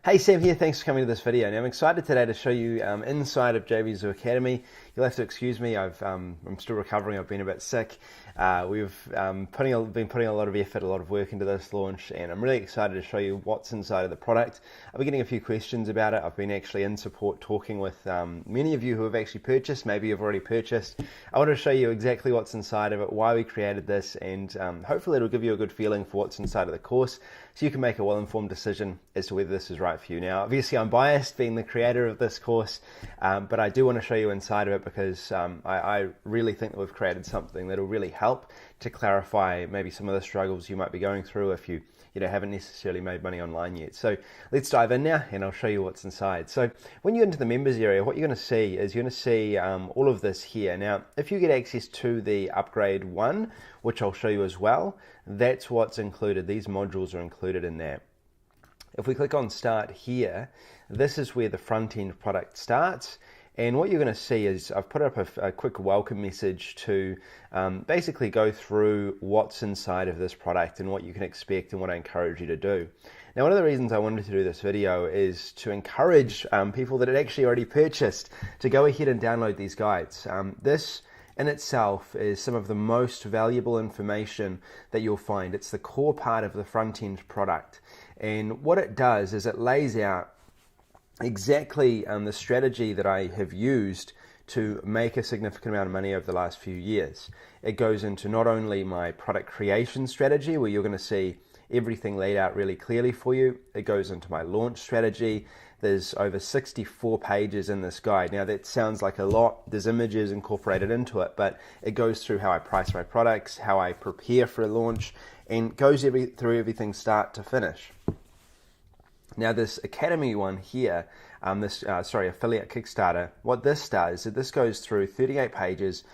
Hey, Sam here, thanks for coming to this video. Now I'm excited today to show you inside of Jvzoo Academy. You'll have to excuse me, I'm still recovering, I've been a bit sick. We've been putting a lot of effort, a lot of work into this launch, and I'm really excited to show you what's inside of the product. I've been getting a few questions about it. I've been actually in support talking with many of you who have actually purchased, maybe you've already purchased. I want to show you exactly what's inside of it, why we created this, and hopefully it'll give you a good feeling for what's inside of the course, so you can make a well-informed decision as to whether this is right for you. Now, obviously I'm biased being the creator of this course, but I do want to show you inside of it because I really think that we've created something that will really help to clarify maybe some of the struggles you might be going through if you haven't necessarily made money online yet. So let's dive in now and I'll show you what's inside. So when you get into the members area, what you're going to see is you're going to see all of this here. Now, if you get access to the upgrade 1, which I'll show you as well, that's what's included. These modules are included in that. If we click on start here, this is where the front end product starts. And what you're going to see is I've put up a quick welcome message to basically go through what's inside of this product and what you can expect and what I encourage you to do. Now, one of the reasons I wanted to do this video is to encourage people that had actually already purchased to go ahead and download these guides. This in itself is some of the most valuable information that you'll find. It's the core part of the front end product. And what it does is it lays out exactly the strategy that I have used to make a significant amount of money over the last few years. It goes into not only my product creation strategy, where you're going to see everything laid out really clearly for you. It goes into my launch strategy. There's over 64 pages in this guide. Now that sounds like a lot. There's images incorporated into it, but it goes through how I price my products, how I prepare for a launch, and goes through everything start to finish. Now this Academy one here, affiliate Kickstarter, what this does is this goes through 38 pages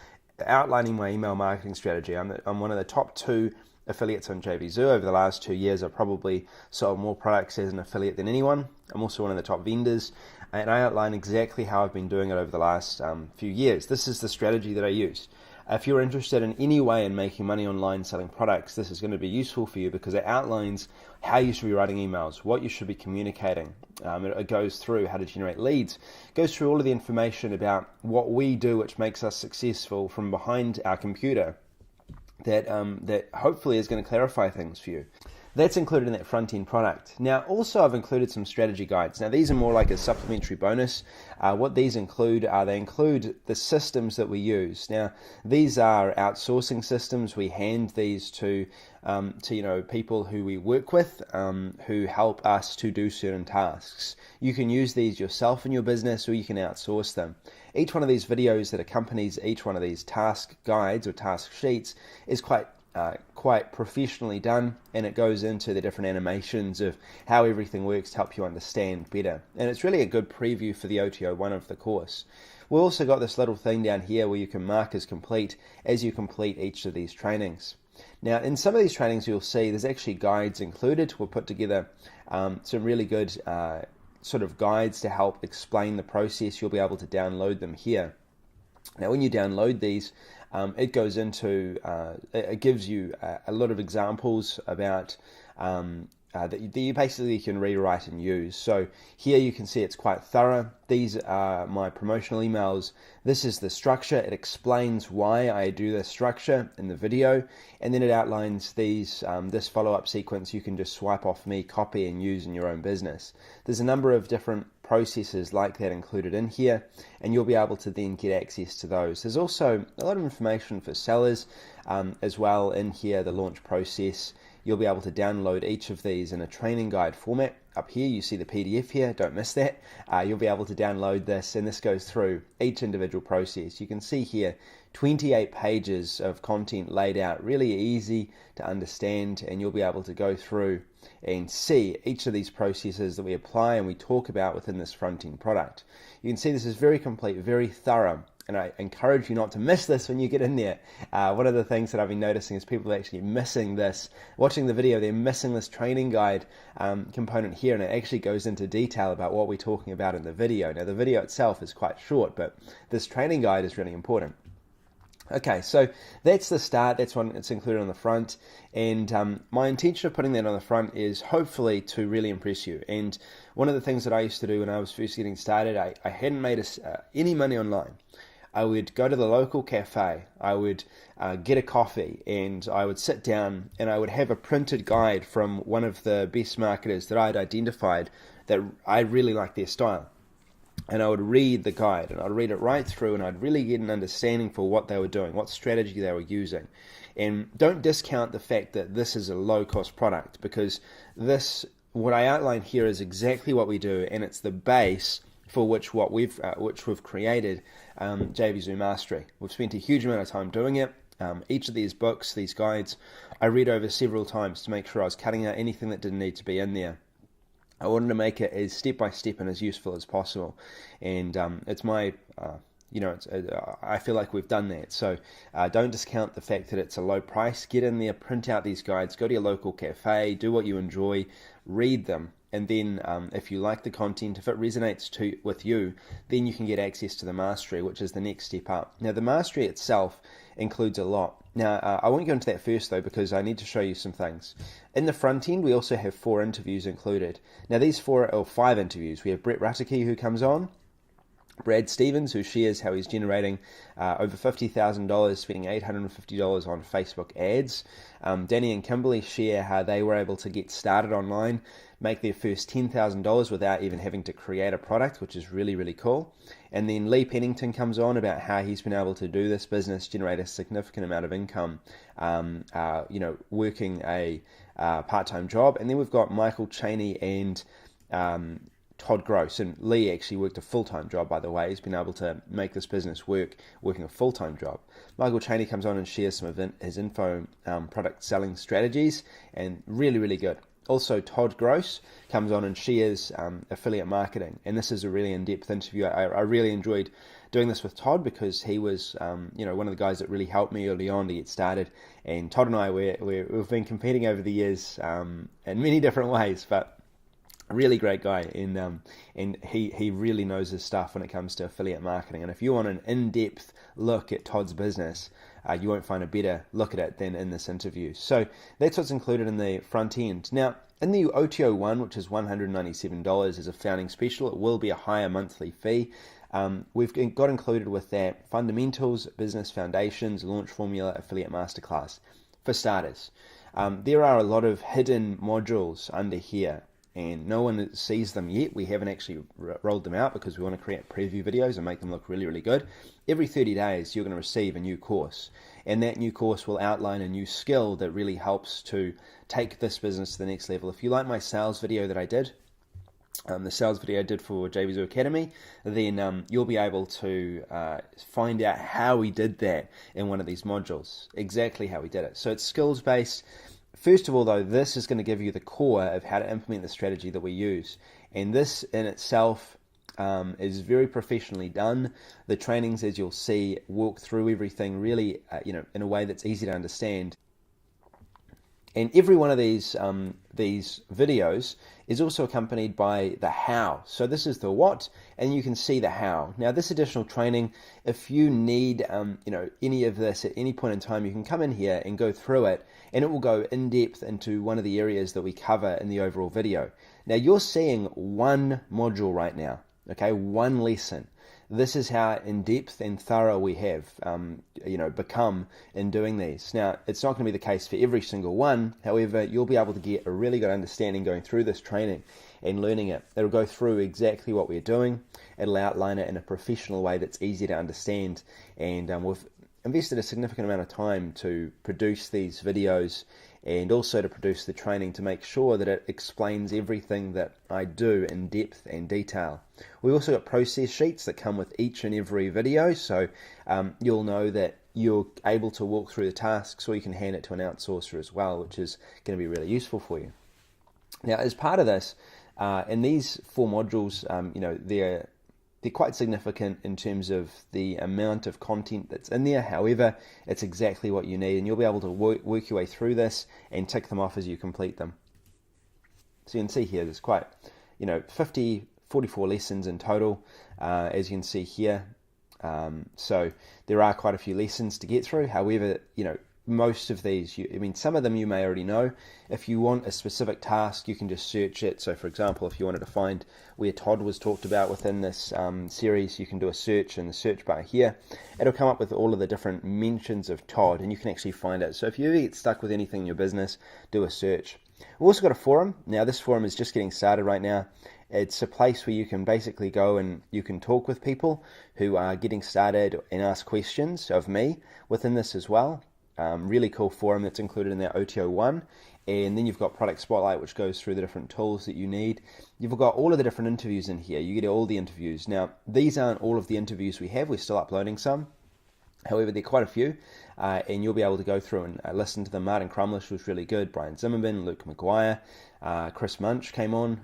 outlining my email marketing strategy. I'm one of the top 2 affiliates on Jvzoo. Over the last 2 years, I've probably sold more products as an affiliate than anyone. I'm also one of the top vendors, and I outline exactly how I've been doing it over the last few years. This is the strategy that I use. If you're interested in any way in making money online selling products, this is going to be useful for you because it outlines how you should be writing emails, what you should be communicating. It goes through how to generate leads. It goes through all of the information about what we do which makes us successful from behind our computer that hopefully is going to clarify things for you. That's included in that front-end product. Now, also I've included some strategy guides. Now, these are more like a supplementary bonus. What these include they include the systems that we use. Now, these are outsourcing systems. We hand these to people who we work with, who help us to do certain tasks. You can use these yourself in your business, or you can outsource them. Each one of these videos that accompanies each one of these task guides or task sheets is quite professionally done, and it goes into the different animations of how everything works to help you understand better. And it's really a good preview for the OTO 1 of the course. We've also got this little thing down here where you can mark as complete as you complete each of these trainings. Now, in some of these trainings, you'll see there's actually guides included. We'll put together some really good sort of guides to help explain the process. You'll be able to download them here. Now, when you download these, it goes into, it gives you a lot of examples about that you basically can rewrite and use. So here you can see it's quite thorough. These are my promotional emails. This is the structure. It explains why I do this structure in the video, and then it outlines these this follow-up sequence you can just swipe off me, copy, and use in your own business. There's a number of different processes like that included in here, and you'll be able to then get access to those. There's also a lot of information for sellers as well in here, the launch process. You'll be able to download each of these in a training guide format. Up here you see the PDF here, don't miss that. You'll be able to download this, and this goes through each individual process. You can see here 28 pages of content laid out, really easy to understand, and you'll be able to go through and see each of these processes that we apply and we talk about within this front-end product. You can see this is very complete, very thorough, and I encourage you not to miss this when you get in there. One of the things that I've been noticing is people are actually missing this. Watching the video, they're missing this training guide component here, and it actually goes into detail about what we're talking about in the video. Now, the video itself is quite short, but this training guide is really important. Okay, so that's the start. That's when it's included on the front. And my intention of putting that on the front is hopefully to really impress you. And one of the things that I used to do when I was first getting started, I hadn't made any money online. I would go to the local cafe, I would get a coffee, and I would sit down and I would have a printed guide from one of the best marketers that I'd identified that I really liked their style. And I would read the guide, and I'd read it right through, and I'd really get an understanding for what they were doing, what strategy they were using. And don't discount the fact that this is a low-cost product, because what I outline here is exactly what we do, and it's the base for which we've created Jvzoo Mastery. We've spent a huge amount of time doing it. Each of these books, these guides, I read over several times to make sure I was cutting out anything that didn't need to be in there. I wanted to make it as step-by-step and as useful as possible. And it's my, I feel like we've done that. So don't discount the fact that it's a low price. Get in there, print out these guides, go to your local cafe, do what you enjoy, read them. And then if you like the content, if it resonates with you, then you can get access to the Mastery, which is the next step up. Now, the Mastery itself includes a lot. Now, I won't go into that first, though, because I need to show you some things. In the front end, we also have 4 interviews included. Now, these 5 interviews. We have Brett Rutterkey, who comes on, Brad Stevens, who shares how he's generating over $50,000, spending $850 on Facebook ads. Danny and Kimberly share how they were able to get started online, make their first $10,000 without even having to create a product, which is really, really cool. And then Lee Pennington comes on about how he's been able to do this business, generate a significant amount of income, working a part-time job. And then we've got Michael Chaney and Todd Gross, and Lee actually worked a full-time job, by the way. He's been able to make this business working a full-time job. Michael Chaney comes on and shares some of his info product selling strategies, and really, really good. Also, Todd Gross comes on and shares affiliate marketing, and this is a really in-depth interview. I really enjoyed doing this with Todd because he was, one of the guys that really helped me early on to get started. And Todd and I, we've been competing over the years in many different ways, but really great guy, and he really knows his stuff when it comes to affiliate marketing. And if you want an in-depth look at Todd's business, you won't find a better look at it than in this interview. So that's what's included in the front end. Now, in the OTO 1, which is $197 as a founding special, it will be a higher monthly fee. We've got included with that Fundamentals, Business Foundations, Launch Formula, Affiliate Masterclass. For starters, there are a lot of hidden modules under here, and no one sees them yet. We haven't actually rolled them out because we want to create preview videos and make them look really, really good. Every 30 days, you're going to receive a new course, and that new course will outline a new skill that really helps to take this business to the next level. If you like my sales video that I did, the sales video I did for Jvzoo Academy, then you'll be able to find out how we did that in one of these modules, exactly how we did it. So it's skills-based. First of all, though, this is going to give you the core of how to implement the strategy that we use. And this in itself is very professionally done. The trainings, as you'll see, walk through everything really, in a way that's easy to understand. And every one of these videos is also accompanied by the how. So this is the what, and you can see the how. Now, this additional training, if you need any of this at any point in time, you can come in here and go through it, and it will go in depth into one of the areas that we cover in the overall video. Now, you're seeing one module right now, okay, one lesson. This is how in-depth and thorough we have, become in doing these. Now, it's not going to be the case for every single one. However, you'll be able to get a really good understanding going through this training and learning it. It'll go through exactly what we're doing. It'll outline it in a professional way that's easy to understand. And we've invested a significant amount of time to produce these videos and also to produce the training to make sure that it explains everything that I do in depth and detail. We also got process sheets that come with each and every video, so you'll know that you're able to walk through the tasks, or you can hand it to an outsourcer as well, which is going to be really useful for you. Now, as part of this, in these 4 modules, they're quite significant in terms of the amount of content that's in there. However, it's exactly what you need, and you'll be able to work your way through this and tick them off as you complete them. So you can see here, there's quite, 44 lessons in total, as you can see here. So there are quite a few lessons to get through. However, most of these, some of them you may already know. If you want a specific task, you can just search it. So for example, if you wanted to find where Todd was talked about within this series, you can do a search in the search bar here. It'll come up with all of the different mentions of Todd, and you can actually find it. So if you ever get stuck with anything in your business, do a search. We've also got a forum. Now this forum is just getting started right now. It's a place where you can basically go and you can talk with people who are getting started and ask questions of me within this as well. Really cool forum that's included in that OTO 1. And then you've got Product Spotlight, which goes through the different tools that you need. You've got all of the different interviews in here. You get all the interviews. Now, these aren't all of the interviews we have. We're still uploading some. However, there are quite a few, and you'll be able to go through and listen to them. Martin Crumlish was really good. Brian Zimmerman, Luke McGuire, Chris Munch came on.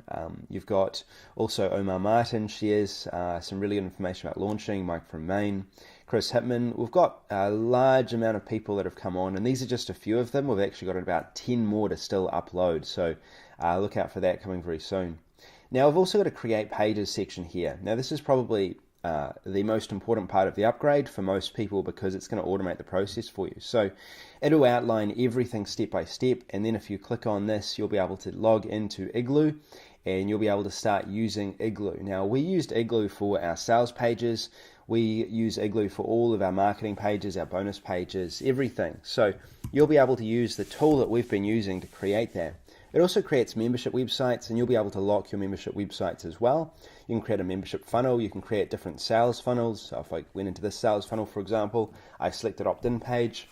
You've got also Omar Martin shares some really good information about launching. Mike from Maine, Chris Hitman. We've got a large amount of people that have come on, and these are just a few of them. We've actually got about 10 more to still upload, so look out for that coming very soon. Now, I've also got a Create Pages section here. Now, this is probably the most important part of the upgrade for most people because it's going to automate the process for you. So it'll outline everything step by step, and then if you click on this, you'll be able to log into Igloo and you'll be able to start using Igloo. Now, we used Igloo for our sales pages. We use Igloo for all of our marketing pages, our bonus pages, everything. So you'll be able to use the tool that we've been using to create that. It also creates membership websites, and you'll be able to lock your membership websites as well. You can create a membership funnel. You can create different sales funnels. So if I went into this sales funnel, for example, I selected opt-in page.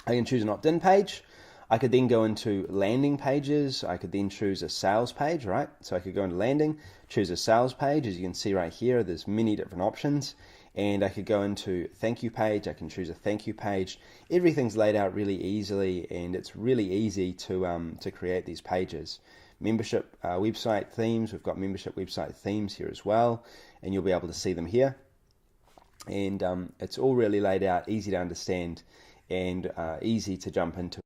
I can choose an opt-in page. I could then go into landing pages. I could then choose a sales page, right? So I could go into landing, choose a sales page. As you can see right here, there's many different options. And I could go into thank you page. I can choose a thank you page. Everything's laid out really easily, and it's really easy to create these pages. Membership website themes. We've got membership website themes here as well, and you'll be able to see them here. And it's all really laid out, easy to understand, and easy to jump into.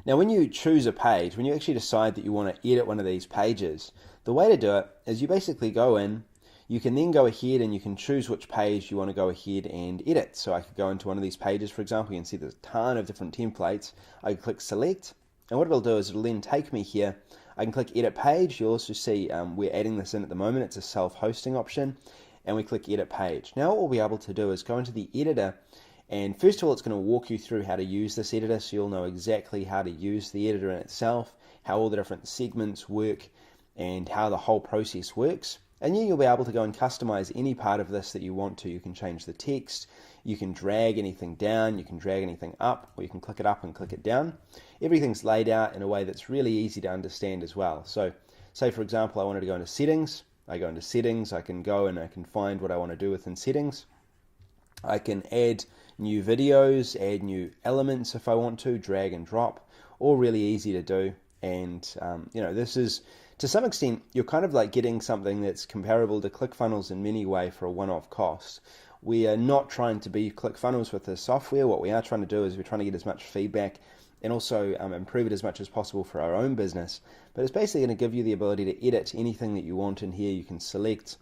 Now, when you choose a page, when you actually decide that you want to edit one of these pages, the way to do it is you basically go in. You can then go ahead and you can choose which page you want to go ahead and edit. So I could go into one of these pages, for example. You can see there's a ton of different templates. I can click select, and what it'll do is it'll then take me here. I can click edit page. You'll also see we're adding this in at the moment. It's a self-hosting option, and we click edit page. Now what we'll be able to do is go into the editor, and first of all it's going to walk you through how to use this editor, so you'll know exactly how to use the editor in itself, how all the different segments work, and how the whole process works. And then you'll be able to go and customize any part of this that you want to. You can change the text, you can drag anything down, you can drag anything up, or you can click it up and click it down. Everything's laid out in a way that's really easy to understand as well. So say for example I wanted to go into settings. I go into settings, I can go and I can find what I want to do within settings. I can add new videos, add new elements if I want to, drag and drop, all really easy to do. And this is, to some extent, you're kind of like getting something that's comparable to ClickFunnels in many ways for a one-off cost. We are not trying to be ClickFunnels with this software. What we are trying to do is we're trying to get as much feedback and also improve it as much as possible for our own business. But it's basically going to give you the ability to edit anything that you want in here. You can select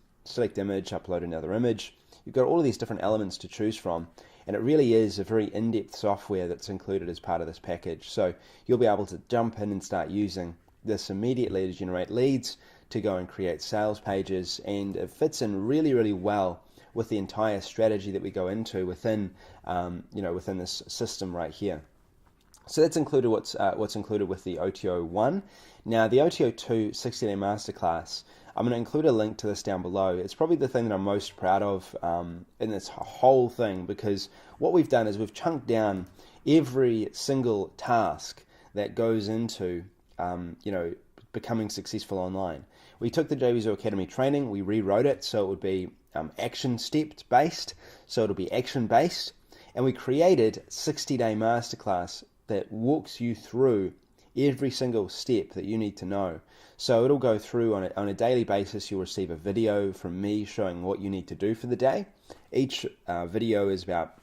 image, upload another image. You've got all of these different elements to choose from. And it really is a very in-depth software that's included as part of this package. So you'll be able to jump in and start using this immediately to generate leads, to go and create sales pages, and it fits in really, really well with the entire strategy that we go into within, within this system right here. So that's included what's included with the OTO 1. Now the OTO 2 60-day masterclass, I'm going to include a link to this down below. It's probably the thing that I'm most proud of in this whole thing, because what we've done is we've chunked down every single task that goes into becoming successful online. We took the Jvzoo Academy training, we rewrote it so it would be action stepped based, so it'll be action based, and we created 60-day masterclass that walks you through every single step that you need to know. So it'll go through on a daily basis. You'll receive a video from me showing what you need to do for the day. Each video is about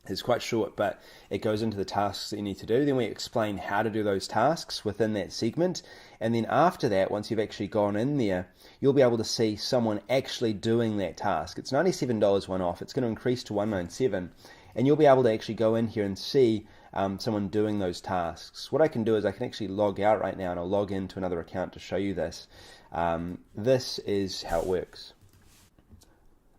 It's quite short, but it goes into the tasks that you need to do. Then we explain how to do those tasks within that segment. And then after that, once you've actually gone in there, you'll be able to see someone actually doing that task. It's $97 one-off. It's going to increase to $197. And you'll be able to actually go in here and see someone doing those tasks. What I can do is I can actually log out right now, and I'll log into another account to show you this. This is how it works.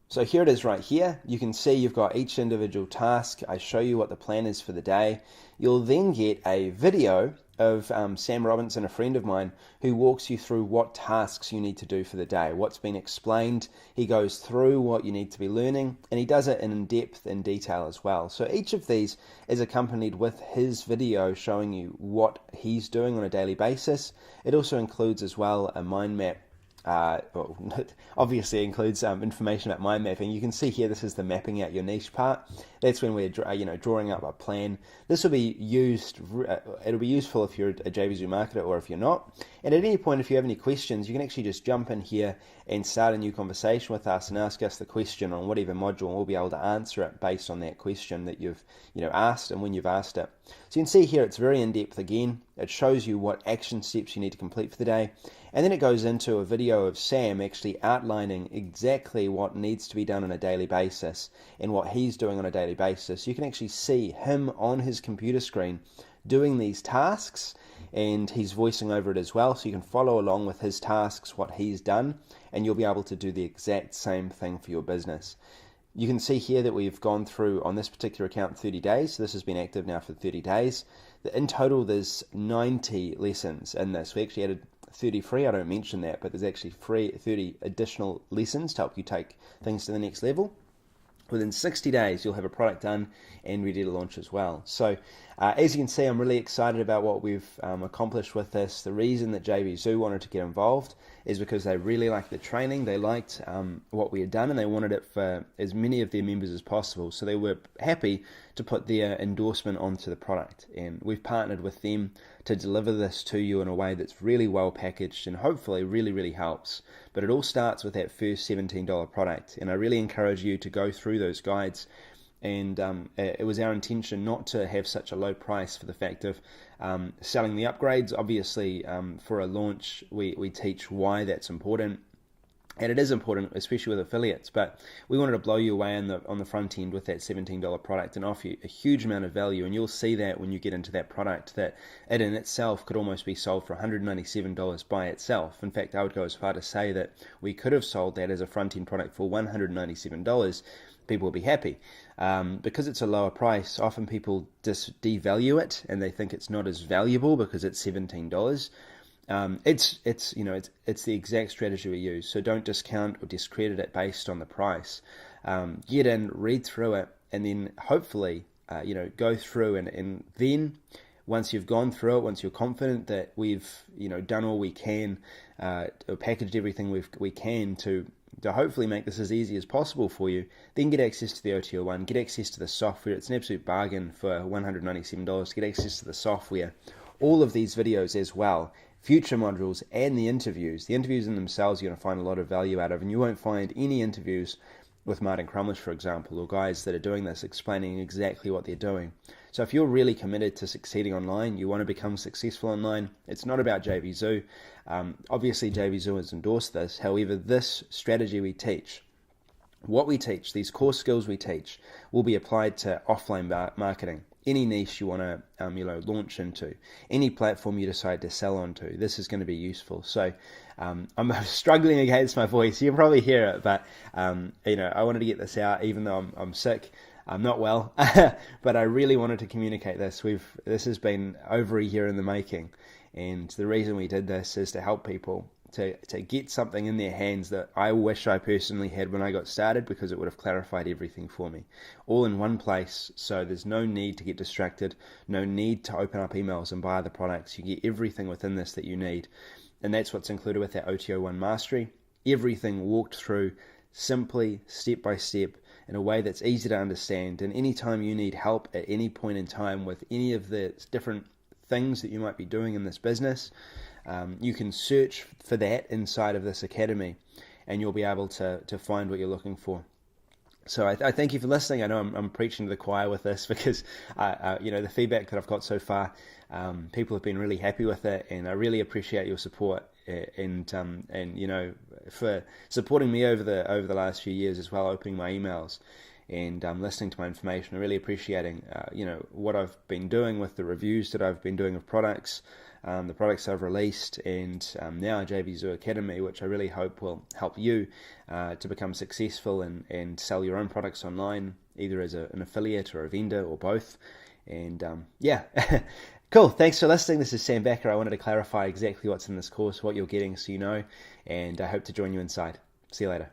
So here it is right here. You can see you've got each individual task. I show you what the plan is for the day. You'll then get a video of Sam Robinson, a friend of mine, who walks you through what tasks you need to do for the day, what's been explained. He goes through what you need to be learning, and he does it in depth and detail as well. So each of these is accompanied with his video showing you what he's doing on a daily basis. It also includes as well a mind map. Obviously includes information about mind mapping. You can see here, this is the mapping out your niche part. That's when we're drawing up a plan. This will be used. It'll be useful if you're a Jvzoo marketer or if you're not. And at any point, if you have any questions, you can actually just jump in here and start a new conversation with us and ask us the question on whatever module, and we'll be able to answer it based on that question that you've asked and when you've asked it. So you can see here it's very in-depth again. It shows you what action steps you need to complete for the day. And then it goes into a video of Sam actually outlining exactly what needs to be done on a daily basis and what he's doing on a daily basis. You can actually see him on his computer screen doing these tasks, and he's voicing over it as well, so you can follow along with his tasks, what he's done, and you'll be able to do the exact same thing for your business. You can see here that we've gone through on this particular account 30 days. So this has been active now for 30 days. In total, there's 90 lessons in this. We actually added 30 free. I don't mention that, but there's actually 30 additional lessons to help you take things to the next level. Within 60 days, you'll have a product done and ready to launch as well. So as you can see, I'm really excited about what we've accomplished with this. The reason that Jvzoo wanted to get involved is because they really liked the training. They liked what we had done, and they wanted it for as many of their members as possible. So they were happy to put their endorsement onto the product. And we've partnered with them to deliver this to you in a way that's really well packaged and hopefully really, really helps. But it all starts with that first $17 product. And I really encourage you to go through those guides. And it was our intention not to have such a low price for the fact of selling the upgrades. Obviously, for a launch, we teach why that's important. And it is important, especially with affiliates, but we wanted to blow you away on the front end with that $17 product and offer you a huge amount of value. And you'll see that when you get into that product, that it in itself could almost be sold for $197 by itself. In fact, I would go as far to say that we could have sold that as a front end product for $197. People will be happy. Because it's a lower price, often people just devalue it and they think it's not as valuable because it's $17. It's the exact strategy we use. So don't discount or discredit it based on the price. Get in, read through it, and then hopefully go through and then once you've gone through it, once you're confident that we've done all we can, or packaged everything we can to hopefully make this as easy as possible for you, then get access to the OTO1, get access to the software. It's an absolute bargain for $197 to get access to the software. All of these videos as well, future modules and the interviews. The interviews in themselves you're going to find a lot of value out of, and you won't find any interviews with Martin Crumlish, for example, or guys that are doing this explaining exactly what they're doing. So if you're really committed to succeeding online, you want to become successful online, it's not about Jvzoo. Obviously Jvzoo has endorsed this. However, this strategy we teach, what we teach, these core skills we teach, will be applied to offline marketing. Any niche you want to launch into, any platform you decide to sell onto, this is going to be useful. So I'm struggling against my voice. You can probably hear it, but I wanted to get this out even though I'm sick. I'm not well, but I really wanted to communicate this. This has been over a year in the making, and the reason we did this is to help people to get something in their hands that I wish I personally had when I got started, because it would have clarified everything for me. All in one place, so there's no need to get distracted, no need to open up emails and buy other products. You get everything within this that you need, and that's what's included with that OTO1 Mastery. Everything walked through simply, step by step, in a way that's easy to understand. And anytime you need help at any point in time with any of the different things that you might be doing in this business, you can search for that inside of this academy, and you'll be able to find what you're looking for. So I thank you for listening. I know I'm preaching to the choir with this because, the feedback that I've got so far, people have been really happy with it, and I really appreciate your support and for supporting me over the last few years as well, opening my emails and listening to my information. I'm really appreciating what I've been doing with the reviews that I've been doing of products, the products I've released, and now Jvzoo Academy, which I really hope will help you to become successful and sell your own products online, either as an affiliate or a vendor or both. And cool. Thanks for listening. This is Sam Backer. I wanted to clarify exactly what's in this course, what you're getting, so you know, and I hope to join you inside. See you later.